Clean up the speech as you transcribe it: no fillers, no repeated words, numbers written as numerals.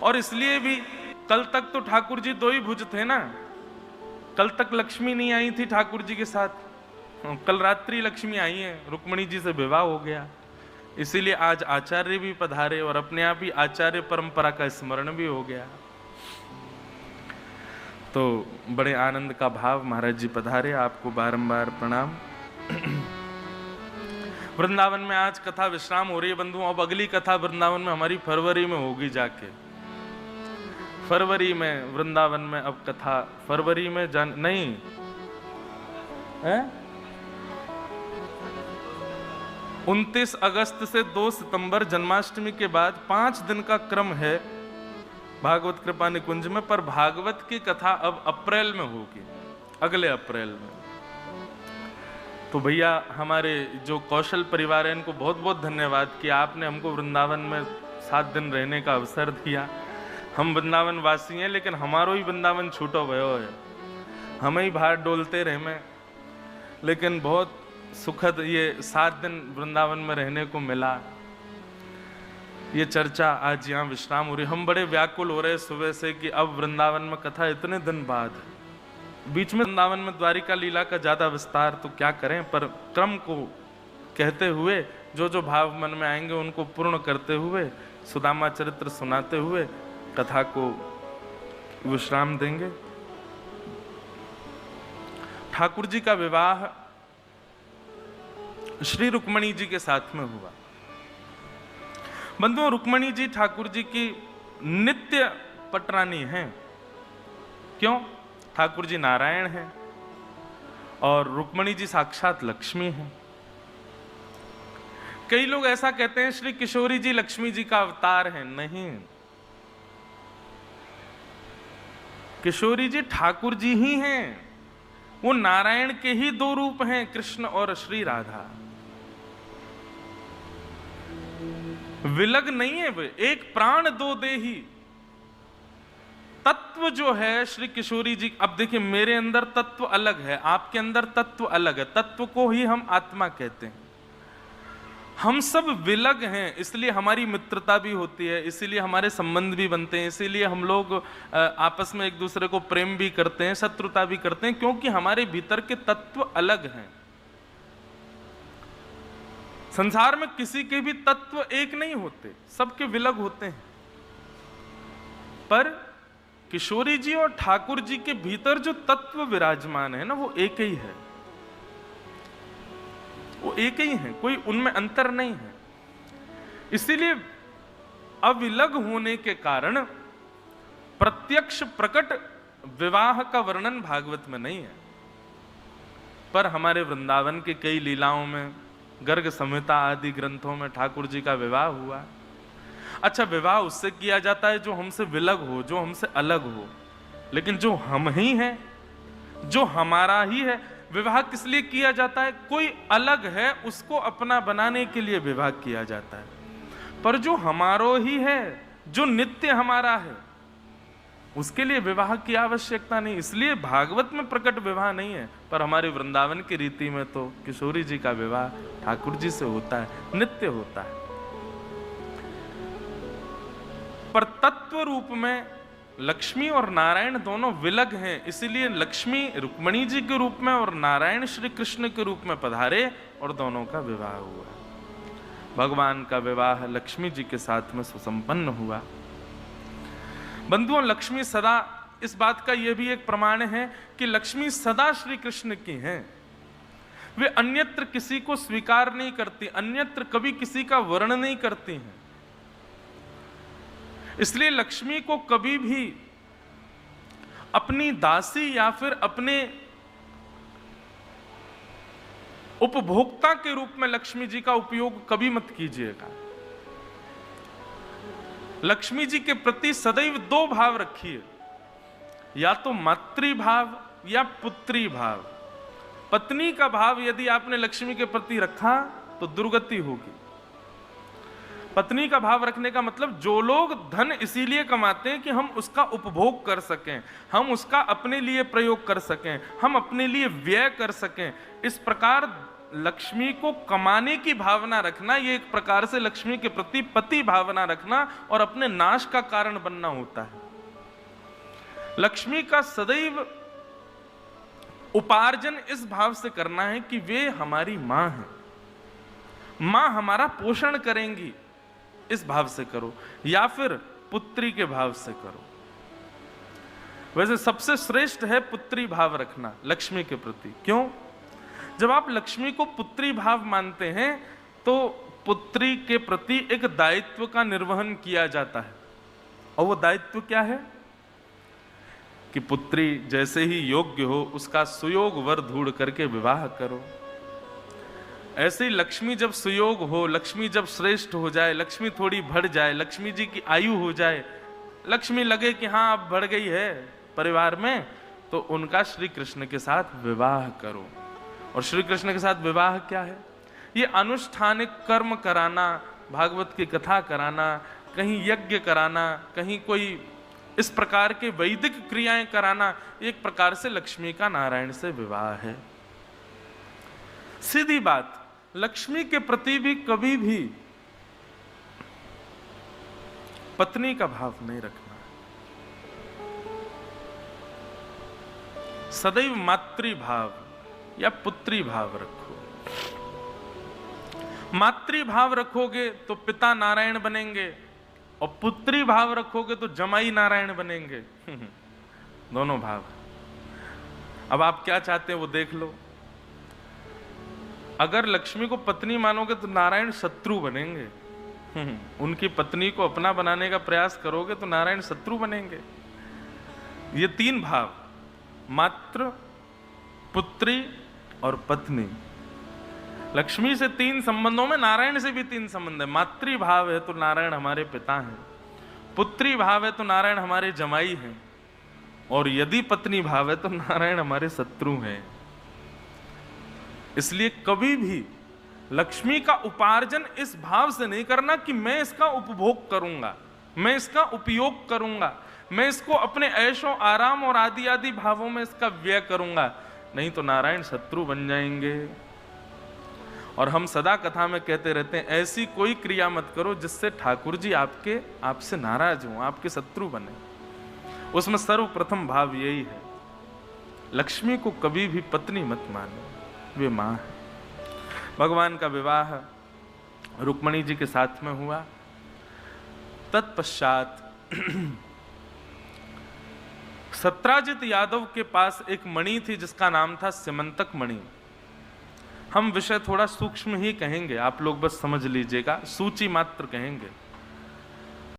और इसलिए भी कल तक तो ठाकुर जी दो ही भुज थे ना, कल तक लक्ष्मी नहीं आई थी ठाकुर जी के साथ, कल रात्रि लक्ष्मी आई है, रुक्मणी जी से विवाह हो गया, इसीलिए आज आचार्य भी पधारे और अपने आप ही आचार्य परंपरा का स्मरण भी हो गया। तो बड़े आनंद का भाव, महाराज जी पधारे, आपको बारंबार प्रणाम। वृंदावन में आज कथा विश्राम हो रही है बंधुओं। अब अगली कथा वृंदावन में हमारी फरवरी में होगी जाके, फरवरी में वृंदावन में अब कथा, फरवरी में नहीं है, 29 अगस्त से 2 सितंबर जन्माष्टमी के बाद 5 दिन का क्रम है भागवत कृपा निकुंज में, पर भागवत की कथा अब अप्रैल में होगी, अगले अप्रैल में। तो भैया हमारे जो कौशल परिवार है इनको बहुत बहुत धन्यवाद कि आपने हमको वृंदावन में 7 दिन रहने का अवसर दिया। हम वृंदावन वासी हैं लेकिन हमारो ही वृंदावन छूटो भयो है, हमें ही बाहर डोलते रहे में, लेकिन बहुत सुखद ये 7 दिन वृंदावन में रहने को मिला। ये चर्चा आज यहाँ विश्राम हो रही, हम बड़े व्याकुल हो रहे सुबह से कि अब वृंदावन में कथा इतने दिन बाद, बीच में वृंदावन में द्वारिका लीला का ज्यादा विस्तार तो क्या करें, पर क्रम को कहते हुए जो जो भाव मन में आएंगे उनको पूर्ण करते हुए, सुदामा चरित्र सुनाते हुए कथा को विश्राम देंगे। ठाकुर जी का विवाह श्री रुक्मणी जी के साथ में हुआ। बंधुओं, रुक्मणी जी ठाकुर जी की नित्य पटरानी हैं। क्यों? ठाकुर जी नारायण हैं और रुक्मणी जी साक्षात लक्ष्मी हैं। कई लोग ऐसा कहते हैं श्री किशोरी जी लक्ष्मी जी का अवतार हैं। नहीं, किशोरी जी ठाकुर जी ही हैं, वो नारायण के ही 2 रूप हैं, कृष्ण और श्री राधा। विलग नहीं है वे, एक प्राण 2 देही। तत्व जो है श्री किशोरी जी, अब देखिए मेरे अंदर तत्व अलग है, आपके अंदर तत्व अलग है, तत्व को ही हम आत्मा कहते हैं। हम सब विलग हैं, इसलिए हमारी मित्रता भी होती है, इसीलिए हमारे संबंध भी बनते हैं, इसीलिए हम लोग आपस में एक दूसरे को प्रेम भी करते हैं, शत्रुता भी करते हैं, क्योंकि हमारे भीतर के तत्व अलग हैं। संसार में किसी के भी तत्व एक नहीं होते, सबके विलग होते हैं। पर किशोरी जी और ठाकुर जी के भीतर जो तत्व विराजमान है ना, वो एक ही है, वो एक ही है, कोई उनमें अंतर नहीं है। इसीलिए अविलग होने के कारण प्रत्यक्ष प्रकट विवाह का वर्णन भागवत में नहीं है, पर हमारे वृंदावन के कई लीलाओं में, गर्ग संहिता आदि ग्रंथों में ठाकुर जी का विवाह हुआ। अच्छा, विवाह उससे किया जाता है जो हमसे विलग हो, जो हमसे अलग हो, लेकिन जो हम ही हैं, जो हमारा ही है, विवाह किस लिए किया जाता है? कोई अलग है उसको अपना बनाने के लिए विवाह किया जाता है, पर जो हमारो ही है, जो नित्य हमारा है, उसके लिए विवाह की आवश्यकता नहीं। इसलिए भागवत में प्रकट विवाह नहीं है, पर हमारे वृंदावन की रीति में तो किशोरी जी का विवाह ठाकुर जी से होता है, नित्य होता है। पर तत्व रूप में लक्ष्मी और नारायण दोनों विलग हैं, इसलिए लक्ष्मी रुक्मणी जी के रूप में और नारायण श्री कृष्ण के रूप में पधारे और दोनों का विवाह हुआ। भगवान का विवाह लक्ष्मी जी के साथ में सुसंपन्न हुआ। बंधुओं, लक्ष्मी सदा, इस बात का यह भी एक प्रमाण है कि लक्ष्मी सदा श्री कृष्ण की हैं। वे अन्यत्र किसी को स्वीकार नहीं करती, अन्यत्र कभी किसी का वर्ण नहीं करती हैं। इसलिए लक्ष्मी को कभी भी अपनी दासी या फिर अपने उपभोक्ता के रूप में लक्ष्मी जी का उपयोग कभी मत कीजिएगा। लक्ष्मी जी के प्रति सदैव 2 भाव रखिए, या तो मातृ भाव या पुत्री भाव। पत्नी का भाव यदि आपने लक्ष्मी के प्रति रखा तो दुर्गति होगी। पत्नी का भाव रखने का मतलब, जो लोग धन इसीलिए कमाते हैं कि हम उसका उपभोग कर सकें, हम उसका अपने लिए प्रयोग कर सकें, हम अपने लिए व्यय कर सकें, इस प्रकार लक्ष्मी को कमाने की भावना रखना, ये एक प्रकार से लक्ष्मी के प्रति पति भावना रखना और अपने नाश का कारण बनना होता है। लक्ष्मी का सदैव उपार्जन इस भाव से करना है कि वे हमारी मां हैं, मां हमारा पोषण करेंगी, इस भाव से करो, या फिर पुत्री के भाव से करो। वैसे सबसे श्रेष्ठ है पुत्री भाव रखना लक्ष्मी के प्रति। क्यों? जब आप लक्ष्मी को पुत्री भाव मानते हैं तो पुत्री के प्रति एक दायित्व का निर्वहन किया जाता है, और वो दायित्व क्या है कि पुत्री जैसे ही योग्य हो उसका सुयोग वर ढूंढ करके विवाह करो। ऐसे ही लक्ष्मी जब सुयोग हो, लक्ष्मी जब श्रेष्ठ हो जाए, लक्ष्मी थोड़ी बढ़ जाए, लक्ष्मी जी की आयु हो जाए, लक्ष्मी लगे कि हाँ अब बढ़ गई है परिवार में, तो उनका श्री कृष्ण के साथ विवाह करो। और श्री कृष्ण के साथ विवाह क्या है? ये अनुष्ठानिक कर्म कराना, भागवत की कथा कराना, कहीं यज्ञ कराना, कहीं कोई इस प्रकार के वैदिक क्रियाएं कराना, एक प्रकार से लक्ष्मी का नारायण से विवाह है। सीधी बात, लक्ष्मी के प्रति भी कभी भी पत्नी का भाव नहीं रखना, सदैव मातृभाव या पुत्री भाव रखो। मातृभाव रखोगे तो पिता नारायण बनेंगे, और पुत्री भाव रखोगे तो जमाई नारायण बनेंगे। दोनों भाव। अब आप क्या चाहते हैं वो देख लो। अगर लक्ष्मी को पत्नी मानोगे तो नारायण शत्रु बनेंगे। उनकी पत्नी को अपना बनाने का प्रयास करोगे तो नारायण शत्रु बनेंगे। ये तीन भाव, मातृ, पुत्री और पत्नी। लक्ष्मी से तीन संबंधों में नारायण से भी तीन संबंध है। मातृ भाव है तो नारायण हमारे पिता हैं, पुत्री भाव है तो नारायण हमारे जमाई हैं, और यदि पत्नी भाव है तो नारायण हमारे शत्रु हैं। इसलिए कभी भी लक्ष्मी का उपार्जन इस भाव से नहीं करना कि मैं इसका उपभोग करूंगा, मैं इसका उपयोग करूंगा, मैं इसको अपने ऐशो आराम और आदि आदि भावों में इसका व्यय करूंगा, नहीं तो नारायण शत्रु बन जाएंगे। और हम सदा कथा में कहते रहते हैं, ऐसी कोई क्रिया मत करो जिससे ठाकुर जी आपसे नाराज हों, आपके शत्रु बने। उसमें सर्वप्रथम भाव यही है, लक्ष्मी को कभी भी पत्नी मत मानो, वे मां है। भगवान का विवाह रुक्मणी जी के साथ में हुआ। तत्पश्चात सत्राजित यादव के पास एक मणि थी जिसका नाम था सिमंतक मणि। हम विषय थोड़ा सूक्ष्म ही कहेंगे, आप लोग बस समझ लीजिएगा, सूची मात्र कहेंगे।